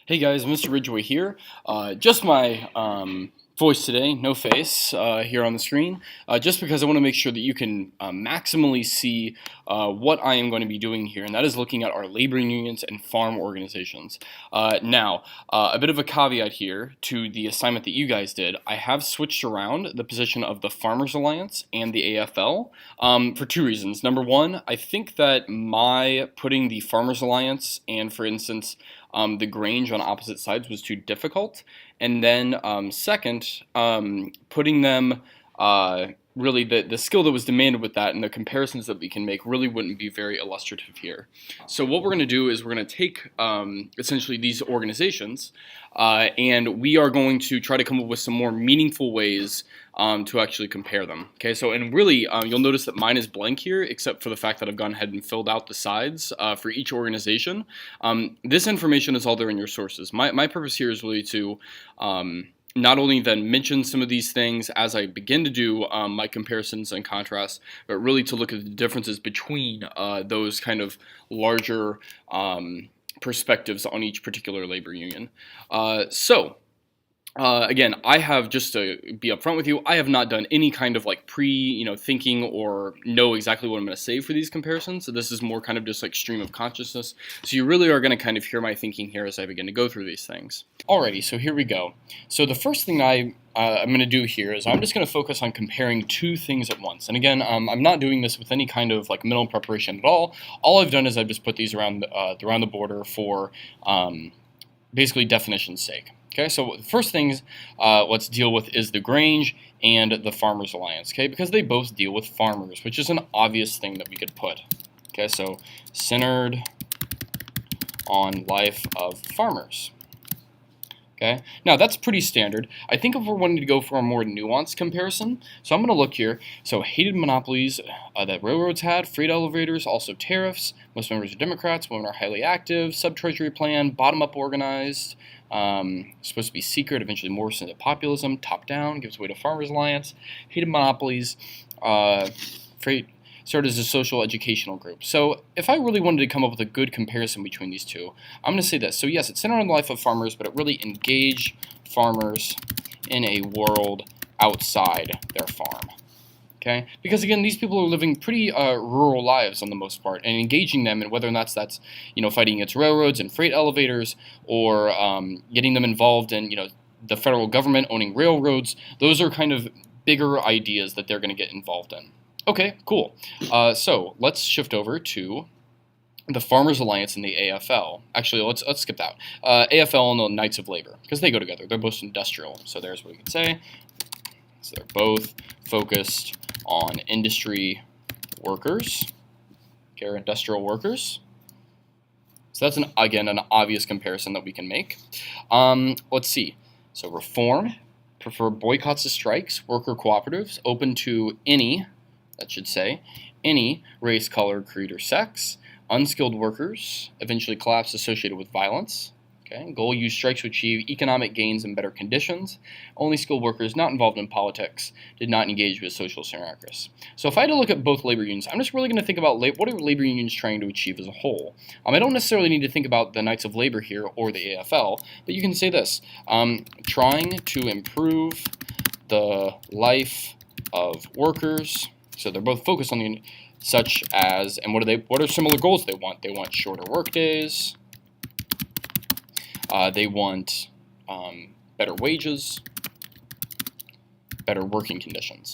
Hey guys, Mr. Ridgway here. Just my voice today, no face, here on the screen, just because I want to make sure that you can maximally see what I am going to be doing here, and that is looking at our labor unions and farm organizations. Now, a bit of a caveat here to the assignment that you guys did. I have switched around the position of the Farmers Alliance and the AFL for two reasons. Number one, I think that my putting the Farmers Alliance and, for instance, the Grange on opposite sides was too difficult. And then second, putting them, really the skill that was demanded with that and the comparisons that we can make really wouldn't be very illustrative here. So what we're going to do is we're going to take essentially these organizations and we are going to try to come up with some more meaningful ways to actually compare them. Okay, so and really you'll notice that mine is blank here, except for the fact that I've gone ahead and filled out the sides for each organization. This information is all there in your sources. My purpose here is really to not only then mention some of these things as I begin to do my comparisons and contrasts, but really to look at the differences between those kind of larger perspectives on each particular labor union. Again, I have, just to be upfront with you, I have not done any kind of like thinking or know exactly what I'm going to say for these comparisons. So this is more kind of just like stream of consciousness. So you really are going to kind of hear my thinking here as I begin to go through these things. Alrighty, so here we go. So the first thing I'm going to do here is I'm just going to focus on comparing two things at once. And again, I'm not doing this with any kind of like mental preparation at all. All I've done is I've just put these around the border for basically definition's sake. Okay, so the first things let's deal with is the Grange and the Farmers Alliance, okay, because they both deal with farmers, which is an obvious thing that we could put. Okay, so centered on life of farmers. Okay, now that's pretty standard. I think if we're wanting to go for a more nuanced comparison, so I'm going to look here. So hated monopolies that railroads had, freight elevators, also tariffs. Most members are Democrats, women are highly active, sub-treasury plan, bottom-up organized, supposed to be secret, eventually morphs into populism, top-down, gives way to Farmers Alliance, hated monopolies, freight started as a social educational group. So if I really wanted to come up with a good comparison between these two, I'm going to say this. So yes, it's centered on the life of farmers, but it really engaged farmers in a world outside their farm. Okay? Because again, these people are living pretty rural lives on the most part, and engaging them in whether or not that's fighting against railroads and freight elevators, or getting them involved in the federal government owning railroads. Those are kind of bigger ideas that they're going to get involved in. Okay, cool. So let's shift over to the Farmers Alliance and the AFL. Actually, let's skip that. AFL and the Knights of Labor, because they go together. They're both industrial. So there's what we can say. So they're both focused on industry workers, okay, or industrial workers. So that's, again, an obvious comparison that we can make. Let's see. So reform, prefer boycotts to strikes, worker cooperatives, open to any, that should say, any race, color, creed, or sex, unskilled workers, eventually collapse associated with violence. Okay, goal, use strikes to achieve economic gains and better conditions. Only skilled workers not involved in politics did not engage with socialist anarchists. So if I had to look at both labor unions, I'm just really going to think about what are labor unions trying to achieve as a whole. I don't necessarily need to think about the Knights of Labor here or the AFL, but you can say this, trying to improve the life of workers. So they're both focused on the such as, and what are similar goals they want? They want shorter work days. They want better wages, better working conditions.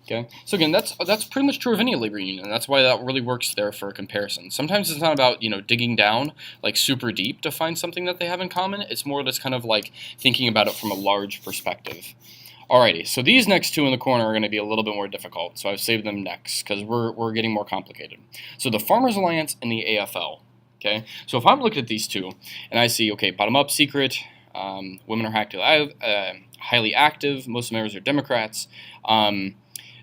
Okay, so again, that's pretty much true of any labor union, and that's why that really works there for a comparison. Sometimes it's not about digging down like super deep to find something that they have in common. It's more just kind of like thinking about it from a large perspective. Alrighty, so these next two in the corner are going to be a little bit more difficult, so I've saved them next because we're getting more complicated. So the Farmers Alliance and the AFL. Okay, so if I'm looking at these two and I see, okay, bottom up, secret, women are highly active, most members are Democrats.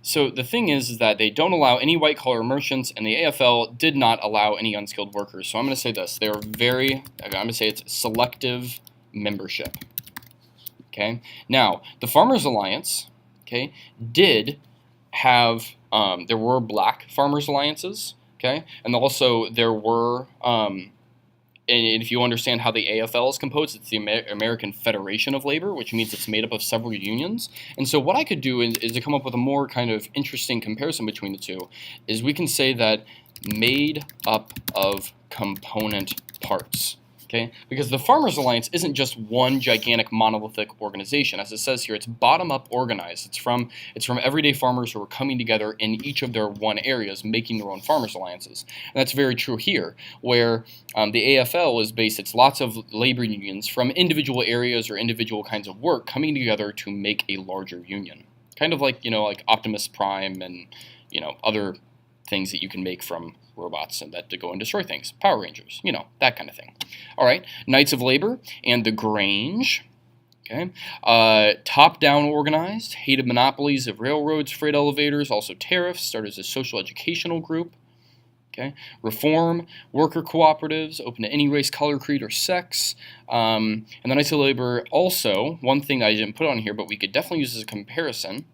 So the thing is that they don't allow any white collar merchants, and the AFL did not allow any unskilled workers. So I'm going to say this: I'm going to say it's selective membership. Okay, now the Farmers Alliance, okay, did have there were black farmers alliances. Okay, and also there were and if you understand how the AFL is composed, it's the American Federation of Labor, which means it's made up of several unions. And so what I could do is to come up with a more kind of interesting comparison between the two, is we can say that made up of component parts. Okay? Because the Farmers Alliance isn't just one gigantic monolithic organization. As it says here, it's bottom-up organized. It's from everyday farmers who are coming together in each of their one areas, making their own Farmers Alliances. And that's very true here, where the AFL is based, it's lots of labor unions from individual areas or individual kinds of work coming together to make a larger union. Kind of like, like Optimus Prime and, other things that you can make from robots and that to go and destroy things. Power Rangers, that kind of thing. All right, Knights of Labor and the Grange. Okay, top-down organized, hated monopolies of railroads, freight elevators, also tariffs, started as a social educational group. Okay, reform, worker cooperatives, open to any race, color, creed, or sex. And the Knights of Labor also, one thing that I didn't put on here, but we could definitely use as a comparison,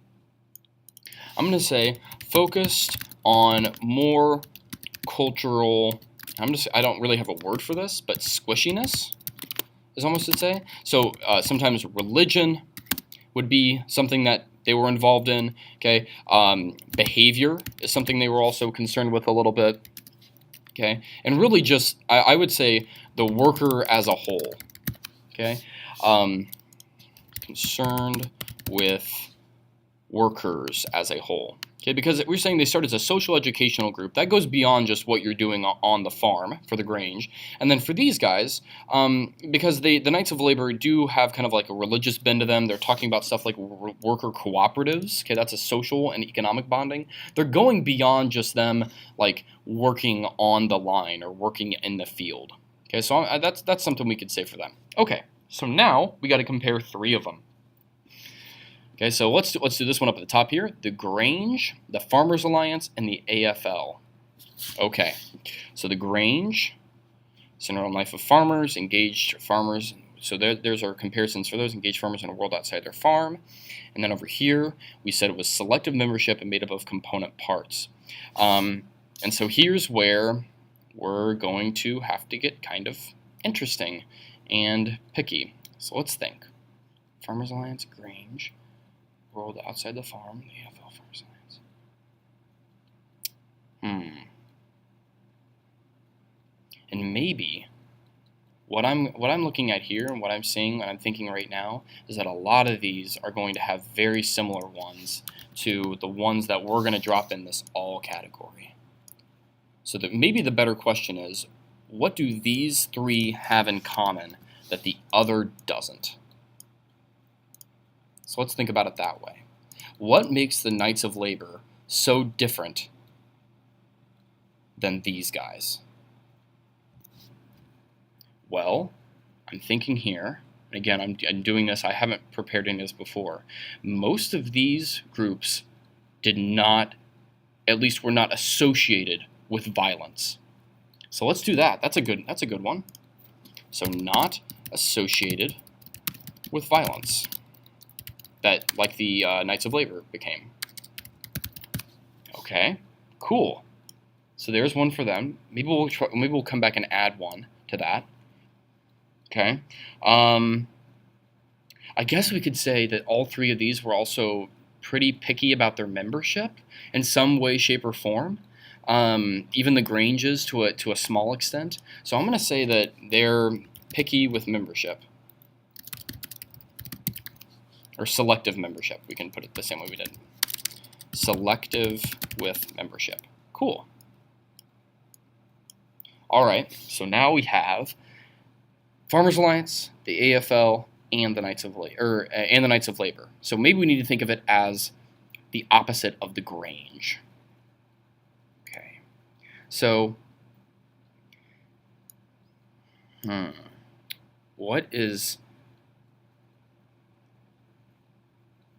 I'm going to say focused on more cultural, I don't really have a word for this, but squishiness is almost to say. So sometimes religion would be something that they were involved in. Okay, behavior is something they were also concerned with a little bit. Okay, and really just I would say the worker as a whole. Okay, concerned with workers as a whole. Okay, because we're saying they start as a social educational group. That goes beyond just what you're doing on the farm for the Grange. And then for these guys, because the Knights of Labor do have kind of like a religious bend to them, they're talking about stuff like worker cooperatives. Okay, that's a social and economic bonding. They're going beyond just them like working on the line or working in the field. Okay, so that's something we could say for them. Okay, so now we got to compare three of them. Okay, so let's do this one up at the top here. The Grange, the Farmers Alliance, and the AFL. Okay, so the Grange, centered on life of farmers, engaged farmers. So there's our comparisons for those engaged farmers in a world outside their farm. And then over here, we said it was selective membership and made up of component parts. And so here's where we're going to have to get kind of interesting and picky. So let's think. Farmers Alliance, Grange. World outside the farm, the AFL Farmers Alliance. And maybe what I'm looking at here and what I'm seeing and I'm thinking right now is that a lot of these are going to have very similar ones to the ones that we're going to drop in this all category. So that maybe the better question is, what do these three have in common that the other doesn't? So let's think about it that way. What makes the Knights of Labor so different than these guys? Well, I'm thinking here, and again, I'm doing this, I haven't prepared any of this before. Most of these groups did not, at least were not associated with violence. So let's do that. That's a good one. So not associated with violence. That, like the Knights of Labor became. Okay, cool. So there's one for them. Maybe we'll come back and add one to that. Okay. I guess we could say that all three of these were also pretty picky about their membership in some way, shape, or form. Even the Granges to a small extent. So I'm going to say that they're picky with membership. Or selective membership. We can put it the same way we did. Selective with membership. Cool. All right, so now we have Farmers Alliance, the AFL, and the Knights of Labor. So maybe we need to think of it as the opposite of the Grange. Okay. So, what is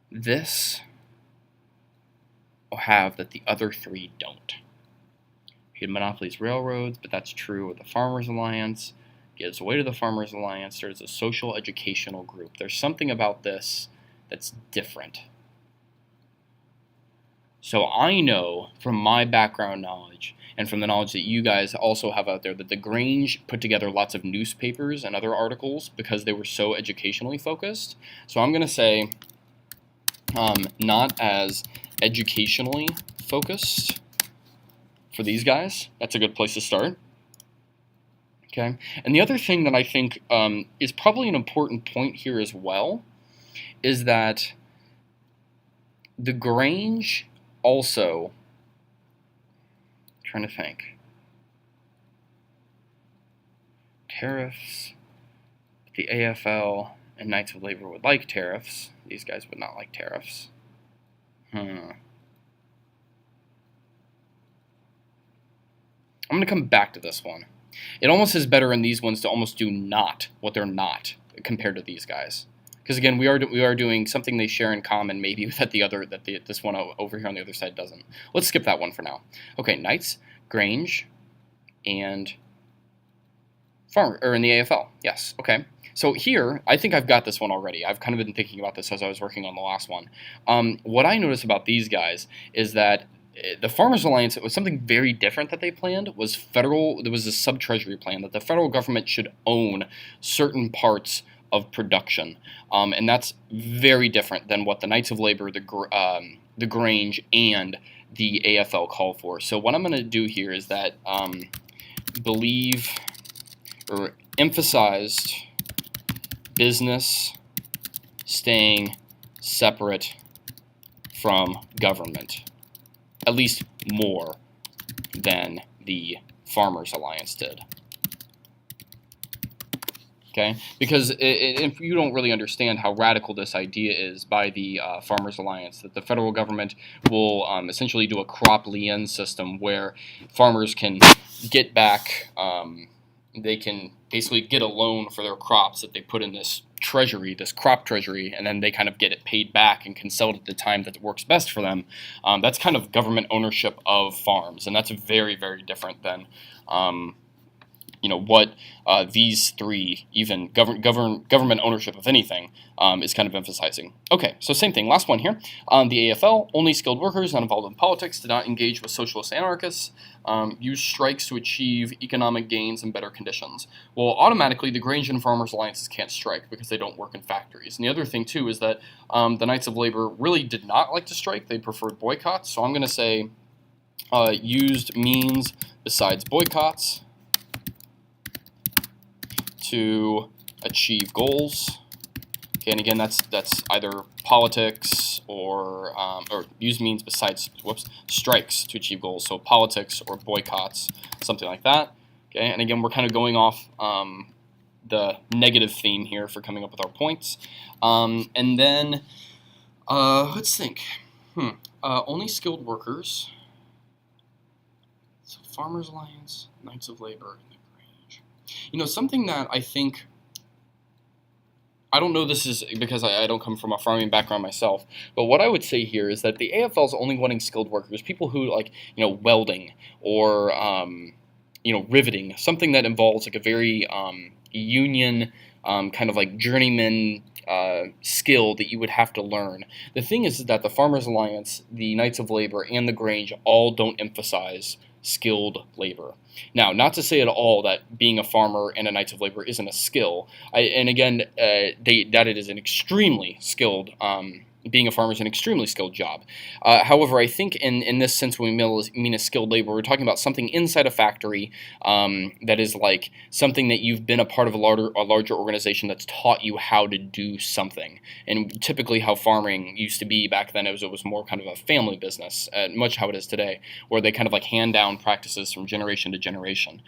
this will have that the other three don't? It monopolies railroads, but that's true with the Farmers Alliance. Gives away to the Farmers Alliance. There's a social educational group. There's something about this that's different. So I know from my background knowledge and from the knowledge that you guys also have out there that the Grange put together lots of newspapers and other articles because they were so educationally focused. So I'm going to say not as educationally focused for these guys. That's a good place to start. Okay, and the other thing that I think is probably an important point here as well is that the Grange also, trying to think, tariffs, the AFL and Knights of Labor would like tariffs. These guys would not like tariffs. I'm going to come back to this one. It almost is better in these ones to almost do not what they're not compared to these guys. Because again, we are doing something they share in common, maybe that this one over here on the other side doesn't. Let's skip that one for now. Okay, Knights, Grange, and Farmer, or in the AFL. Yes. Okay. So here, I think I've got this one already. I've kind of been thinking about this as I was working on the last one. What I noticed about these guys is that the Farmers Alliance, it was something very different that they planned, was federal. There was a sub-treasury plan that the federal government should own certain parts of production, and that's very different than what the Knights of Labor, the Grange, and the AFL call for. So what I'm going to do here is that believe or emphasized business staying separate from government, at least more than the Farmers Alliance did. Okay, because if you don't really understand how radical this idea is by the Farmers Alliance, that the federal government will essentially do a crop lien system where farmers can get back, they can basically get a loan for their crops that they put in this treasury, this crop treasury, and then they kind of get it paid back and can sell it at the time that works best for them. That's kind of government ownership of farms, and that's very, very different than what these three, even government ownership of anything, is kind of emphasizing. Okay, so same thing. Last one here. The AFL, only skilled workers not involved in politics, did not engage with socialist anarchists, use strikes to achieve economic gains and better conditions. Well, automatically, the Grange and Farmers Alliances can't strike because they don't work in factories. And the other thing, too, is that the Knights of Labor really did not like to strike. They preferred boycotts. So I'm going to say used means besides boycotts to achieve goals. Okay, and again, that's either politics or use means besides strikes to achieve goals. So politics or boycotts, something like that. Okay, and again, we're kind of going off the negative theme here for coming up with our points. And then let's think. Only skilled workers. So Farmers Alliance, Knights of Labor. Something that I think, I don't know this is because I don't come from a farming background myself, but what I would say here is that the AFL is only wanting skilled workers, people who like, welding or, riveting, something that involves like a very union kind of like journeyman skill that you would have to learn. The thing is that the Farmers Alliance, the Knights of Labor, and the Grange all don't emphasize skilled labor. Now, not to say at all that being a farmer and a Knights of Labor isn't a skill. That it is an extremely skilled, being a farmer is an extremely skilled job. However, I think in this sense, when we mean a skilled labor, we're talking about something inside a factory that is like something that you've been a part of a larger organization that's taught you how to do something. And typically how farming used to be back then, it was more kind of a family business, much how it is today, where they kind of like hand down practices from generation to generation.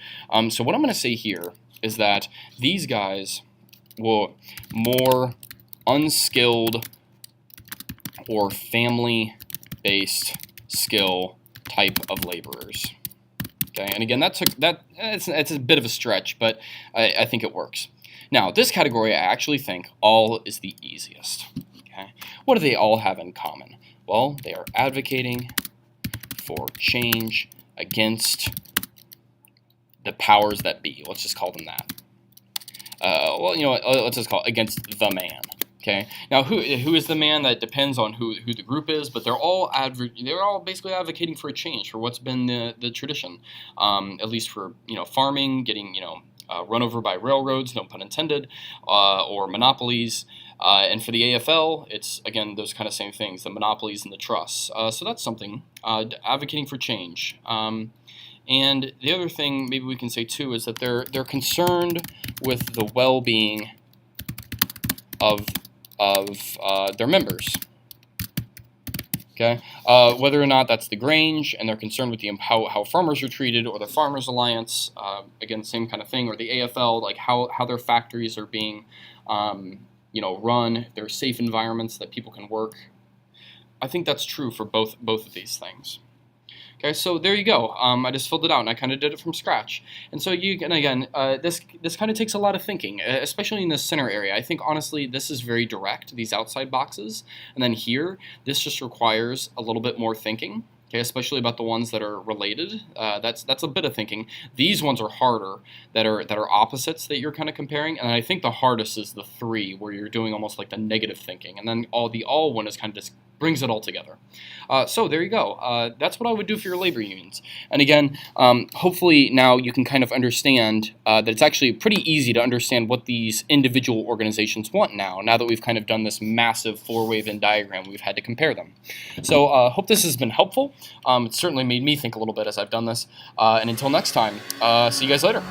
So what I'm going to say here is that these guys were more unskilled or family-based skill type of laborers. Okay, and again, it's a bit of a stretch, but I think it works. Now, this category, I actually think all is the easiest. Okay, what do they all have in common? Well, they are advocating for change against the powers that be. Let's just call them that. Let's just call it against the man. Okay. Now, who is the man? That depends on who the group is, but they're all basically advocating for a change for what's been the tradition, at least for farming, getting run over by railroads, no pun intended, or monopolies. And for the AFL, it's again those kind of same things, the monopolies and the trusts. So that's something advocating for change. And the other thing maybe we can say too is that they're concerned with the well-being of their members. Okay, whether or not that's the Grange, and they're concerned with how farmers are treated, or the Farmers Alliance, again, same kind of thing, or the AFL, like how their factories are being, run, their safe environments that people can work. I think that's true for both of these things. Okay, so there you go. I just filled it out, and I kind of did it from scratch. And so this kind of takes a lot of thinking, especially in the center area. I think honestly, this is very direct, these outside boxes, and then here, this just requires a little bit more thinking. Okay, especially about the ones that are related. That's a bit of thinking. These ones are harder, that are opposites that you're kind of comparing, and I think the hardest is the 3, where you're doing almost like the negative thinking, and then the all one is kind of just brings it all together. So there you go. That's what I would do for your labor unions. And again, hopefully now you can kind of understand that it's actually pretty easy to understand what these individual organizations want now that we've kind of done this massive 4-way Venn diagram, we've had to compare them. So hope this has been helpful. It certainly made me think a little bit as I've done this. And until next time, see you guys later.